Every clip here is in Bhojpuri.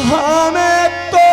हमें तो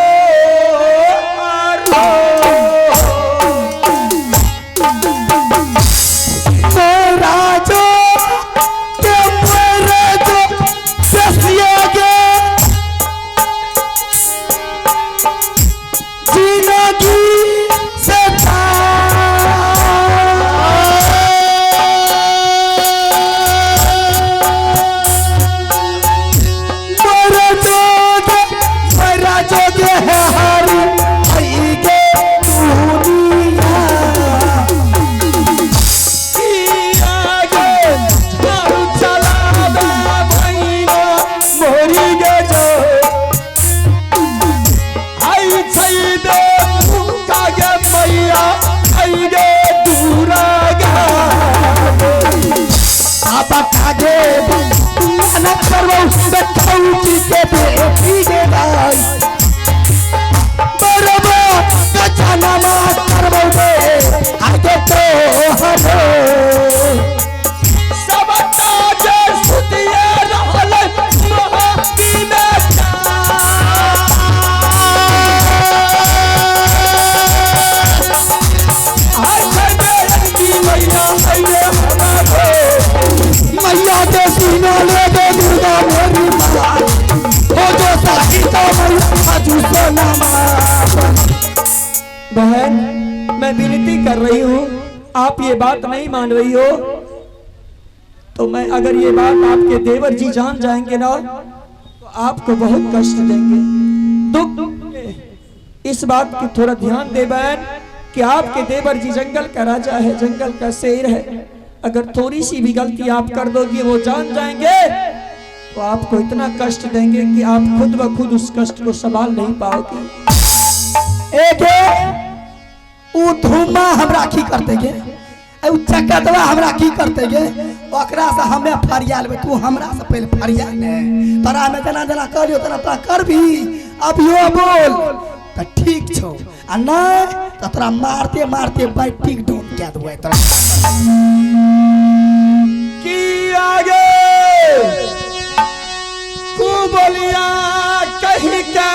बहन, मैं विनती कर रही हूँ, आप ये बात नहीं मान रही हो तो मैं अगर ये बात आपके देवर जी जान जाएंगे ना तो आपको बहुत कष्ट देंगे। दुख इस बात की थोड़ा ध्यान दे बहन कि आपके देवर जी जंगल का राजा है, जंगल का शेर है। अगर थोड़ी सी भी गलती आप कर दोगी वो जान जाएंगे तो आपको इतना कष्ट देंगे कि आप खुद ब खुद उस कष्ट को संभाल नहीं पाओगे। धुमा हमरा की करते गे, चकतवा हमरा की करते गे, ओकरा से हमें फरियाल में, तू हमरा से पहले फरियाल ने तोरा में जना जना करियो तना तोरा कर भी अभियो बोल तो ठीक छौ, आ नहीं तो तोरा मारते मारते बैटिक डोन क्या देबै तोरा की आगे तू बोलिया कहीं का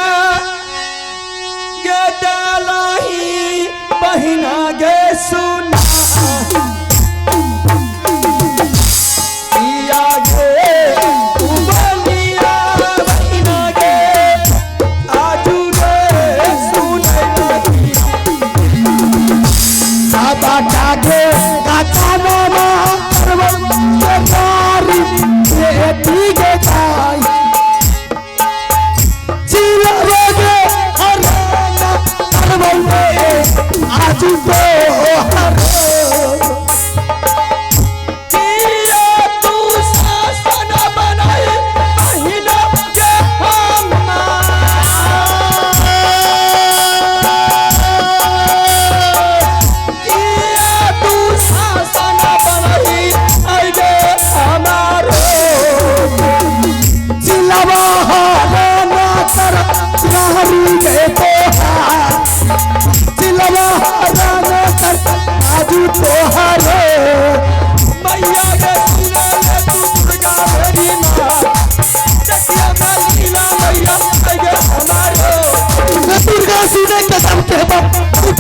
गे डालाही बहिना गे सुना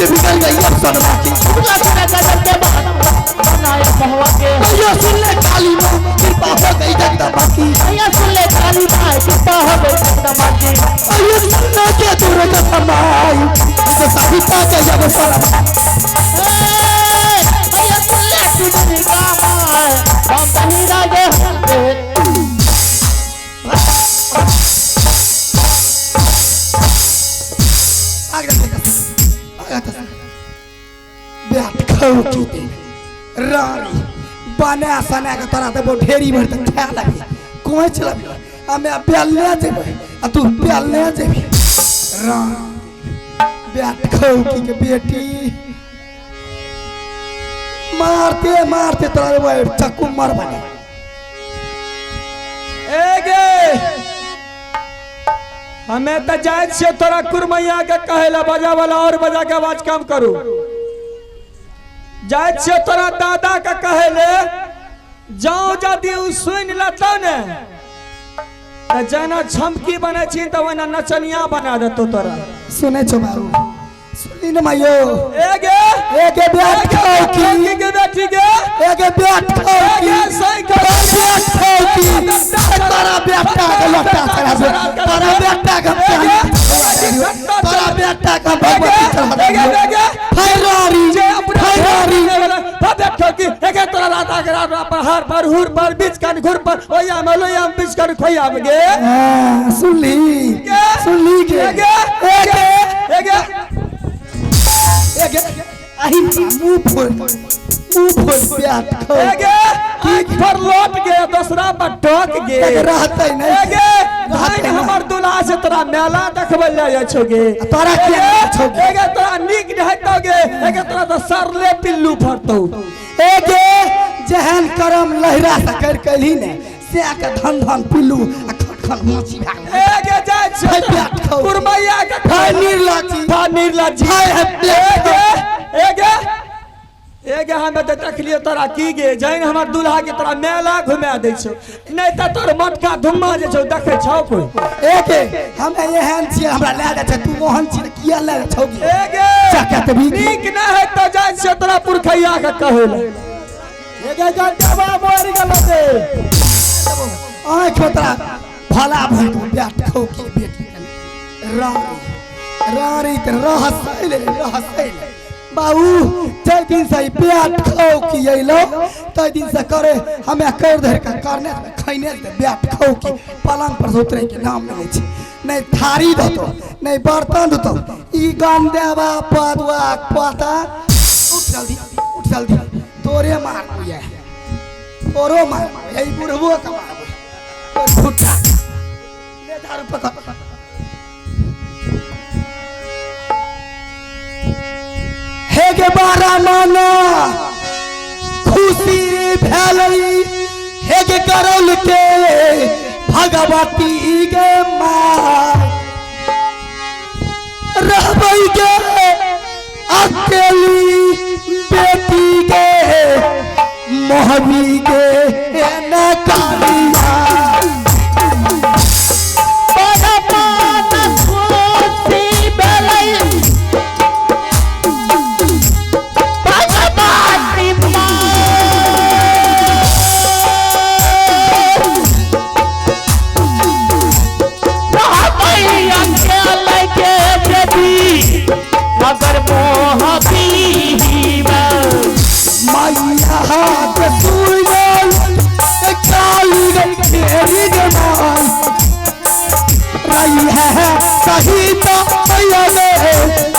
निकल गई अब सनवा की सुन ले काली मां कृपा हो गई जगदम्बा की सुन ले काली मां कृपा हो गई जगदम्बा की सुनना के दुर्गा समाई तो सविता के जब सर सुन ले दुर्गा मां हम तनी राजे रानी बना सना के तोरा तो ढेरी भर तक ख्याल लगी कोई चला हमें बेलने जेबे आ तू बेलने जेबे रानी बेट खौकी के बेटी मारते मारते तोरा वो चक्कू मार बने एगे हमें तो जायज से तोरा कुरमैया के कहेला बजा वाला और बजा के आवाज कम करू। जायज से तोरा दादा का कहेले जाओ जदि सुन लता ने त जना छमकी बने छी त वना नचनिया बना देतो तोरा। सुने छो बाबू सुनी न मायो एगे बैठ खाओ की के बैठी गे एगे बैठ खाओ की सही कर बैठ खाओ की तारा बेटा के लटा चढ़ा दे तारा बेटा के तारा बेटा का भगवती चढ़ा दे फैरारी बैठो की एगे तोरा रात आगरा पहाड़ पर हुर पर बीच कान घुर पर ओया मलोया बीच कान खोया गे सुन ली के एगे आई मुंह फोड़ बैठ खाओ एगे की पर लौट गे दूसरा पर टोक गे रहते नहीं एगे भाई हमर दुल्हा से तोरा मेला देखबल जा छोगे तोरा के छोगे एगे तोरा निक रहतोगे एगे तोरा तो सरले पिल्लू फरतो एगे जहन करम लहरा से कर कली ने से के धन पिल्लू आ खट माछी भाग एगे जाय छ कुरमैया के खाय निर्लज्जी एगे हमें तो देखलियो तोरा की गे जैन हमर दूल्हा के तोरा मेला घुमा दे छो नहीं त तोर मटका धुम्मा जे छौ देखे छौ कोई एगे हमें एहन छी हमरा ले जा छ तू मोहन छी किया ले छौ एगे चकत भी नीक न है तो जाय छ तोरा पुरखैया के कहै ले एगे गंडवा मोर गेल दे आँख तोरा भला भई बैठ खौ की बेटी रारी त रहसैले बाबू जय दिन से बैठ खाओ की अइलो तय दिन से करे हमें कर धर का करने खैने से बैठ खाओ की पलंग पर उतरे के नाम नहीं छै नहीं थारी दतो नहीं बर्तन दतो ई गंदेवा पदवा पता उठ जल्दी तोरे मार बुया तोरो मार यही बुढ़बो का मार फुटा ले दारू पकड़ हेगे बारा माना खुशी भेलई हेगे करल के भगवती गे माँ रहबई गे अकेली बेटी गे मोहबी गे न कालिया मगर मोहबी मैया के सुइगल काली मेरी जमाई रही है सही तो मैया ने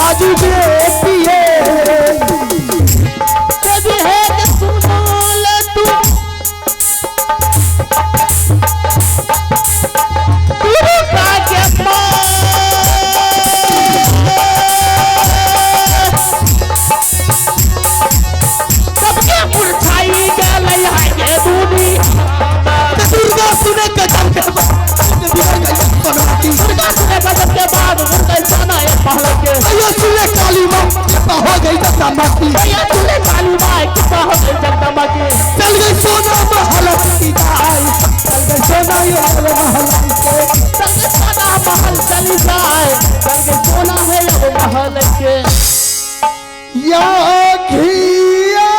आज बेटिए जब है कि सुनल तू का के दुर्गा सुने गजब के बाद उनका जाना है पहले के अयो सुने काली मां हो गई जगदम्बा की भैया तूने काली मां कितना हो गई जगदम्बा की चल गई सोना महल की जाए चल गई सोना ये महल के चल गई सोना महल चली जाए चल गई सोना है अब महल के या घिया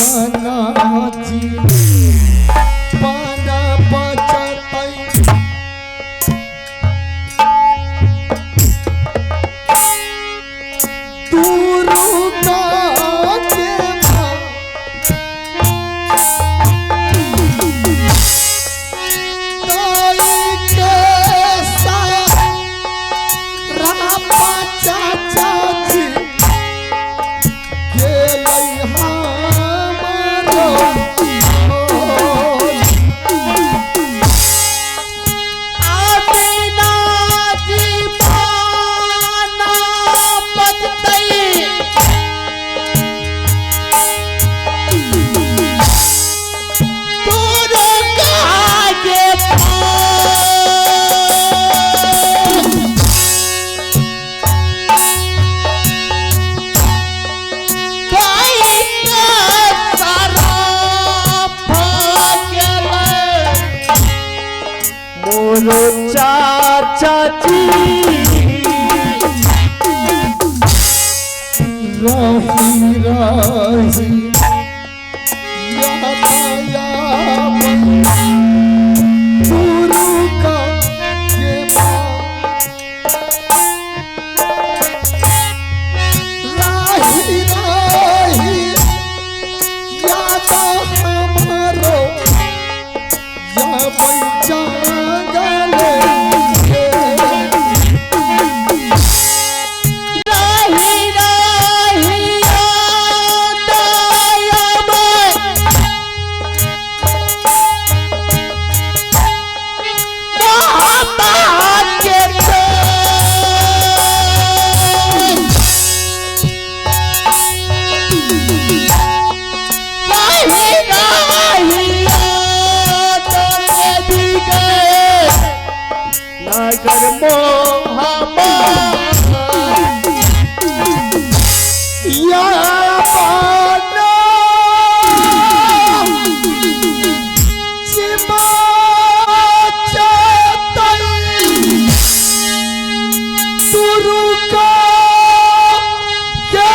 नाची पाना बचतै दुर्गा के चाचा जी रही रही दुर्गा के रही रही याद हमारो या बच्चा नगर मोहम्मद या पाना चिमा चाहतै दुर्गा के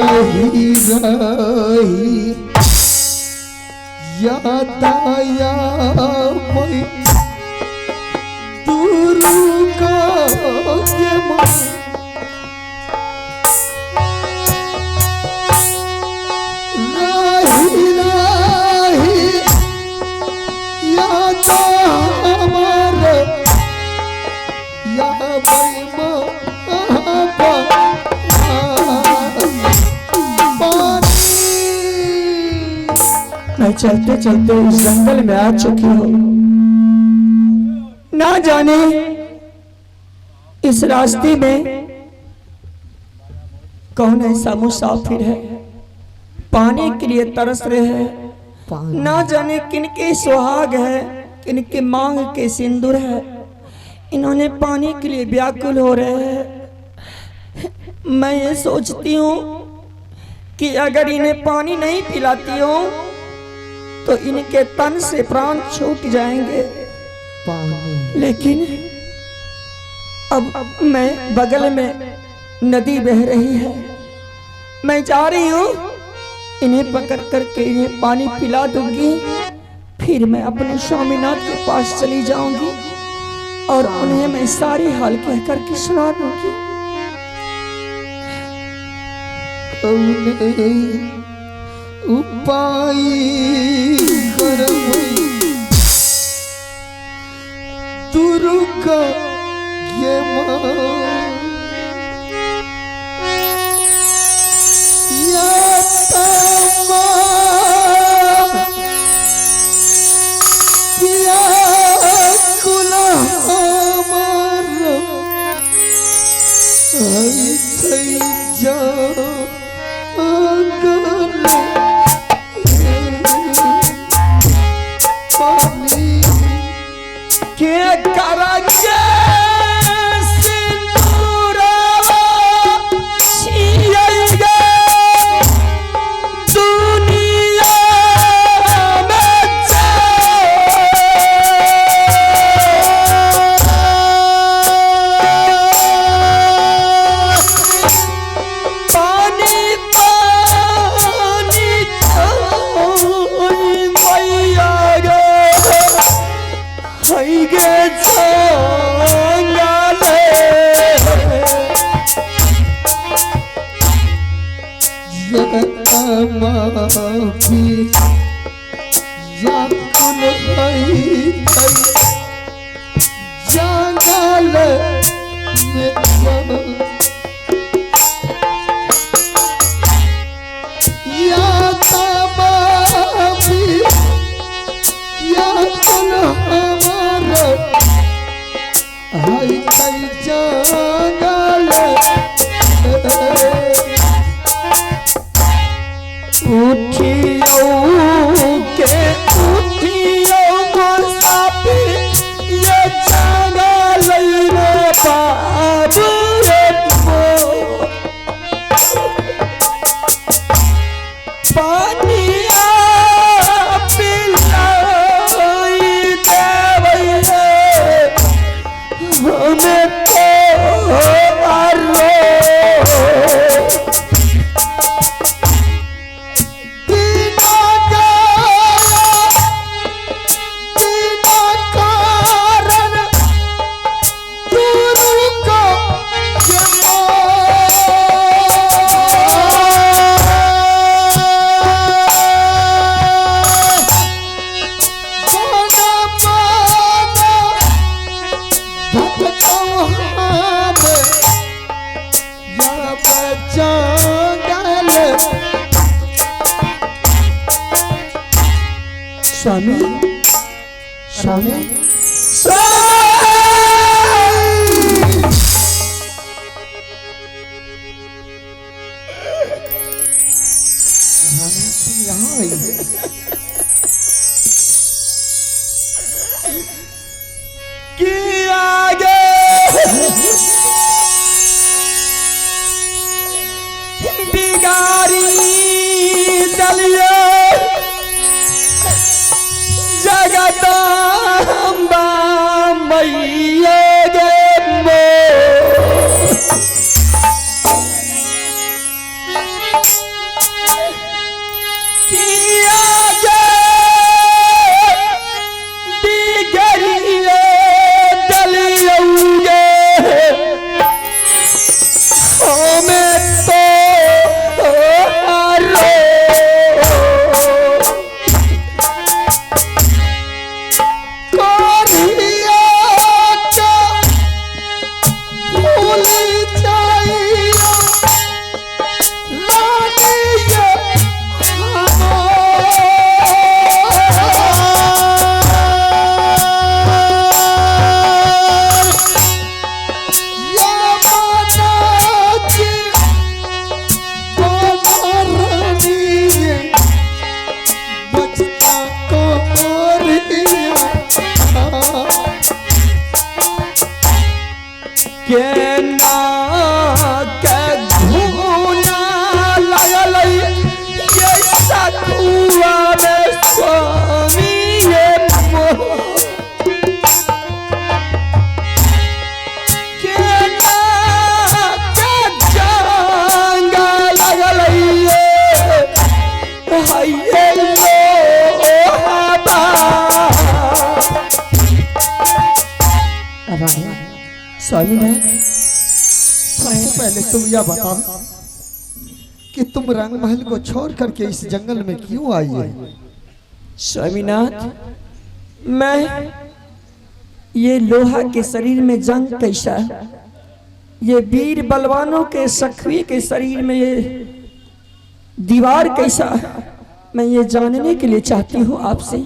रही रही याद माया मैं दुर्गा के माँ राही राही या तो हमारे या भाई मैं चलते चलते इस जंगल में आ चुकी हूँ। ना जाने इस रास्ते में कौन ऐसा मुसाफिर है पानी के लिए तरस रहे हैं। ना जाने किनके सुहाग है, किनके मांग के सिंदूर है, इन्होंने पानी के लिए व्याकुल हो रहे हैं। मैं ये सोचती हूँ कि अगर इन्हें पानी नहीं पिलाती हूँ तो इनके तन से प्राण छूट जाएंगे। लेकिन अब मैं बगल में नदी बह रही है, मैं जा रही हूँ, इन्हें पकड़ करके इन्हें पानी पिला दूंगी, फिर मैं अपने स्वामीनाथ के पास चली जाऊंगी और उन्हें मैं सारी हाल कह करके सुना दूंगी। उपाय करवई दुर्गा के माँ या तमा या कुला हमारा आई थई जा स्वामी स्वामी यहाँ आई कि आगे बिगारी दलिया जगदम्बा मैया गे मो किया गे स्वामीनाथ, सबसे पहले तुम यह बताओ कि तुम रंग महल को छोड़ करके इस जंगल में क्यों आई है? स्वामीनाथ, मैं ये लोहा के शरीर में जंग कैसा, ये वीर बलवानों के सखवी के शरीर में ये दीवार कैसा, मैं ये जानने के लिए चाहती हूँ आपसे।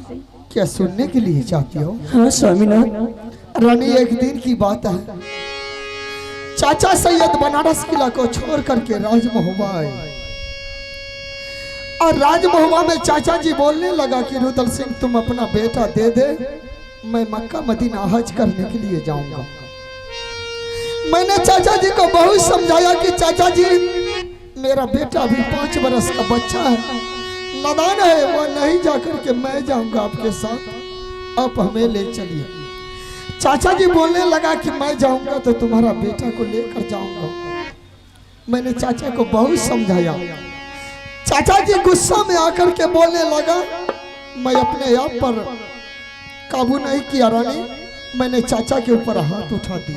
क्या सुनने के लिए चाहती हो? हाँ स्वामीनाथ। रानी, एक दिन की बात है, चाचा सैयद बनारस किला को छोड़ करके राजमहुआ आए और राजमहुआ में चाचा जी बोलने लगा कि रुदल सिंह तुम अपना बेटा दे दे, मैं मक्का मदीना हज करने के लिए जाऊंगा। मैंने चाचा जी को बहुत समझाया कि चाचा जी मेरा बेटा अभी 5 बरस का बच्चा है, नादान है, वो नहीं जाकर के मैं जाऊंगा आपके साथ, आप हमें ले चलिए। चाचा जी बोलने लगा कि मैं जाऊंगा तो तुम्हारा बेटा को लेकर जाऊंगा। मैंने चाचा को बहुत समझाया, चाचा जी गुस्सा में आकर के बोलने लगा, मैं अपने आप पर काबू नहीं किया रानी, मैंने चाचा के ऊपर हाथ उठा दिया।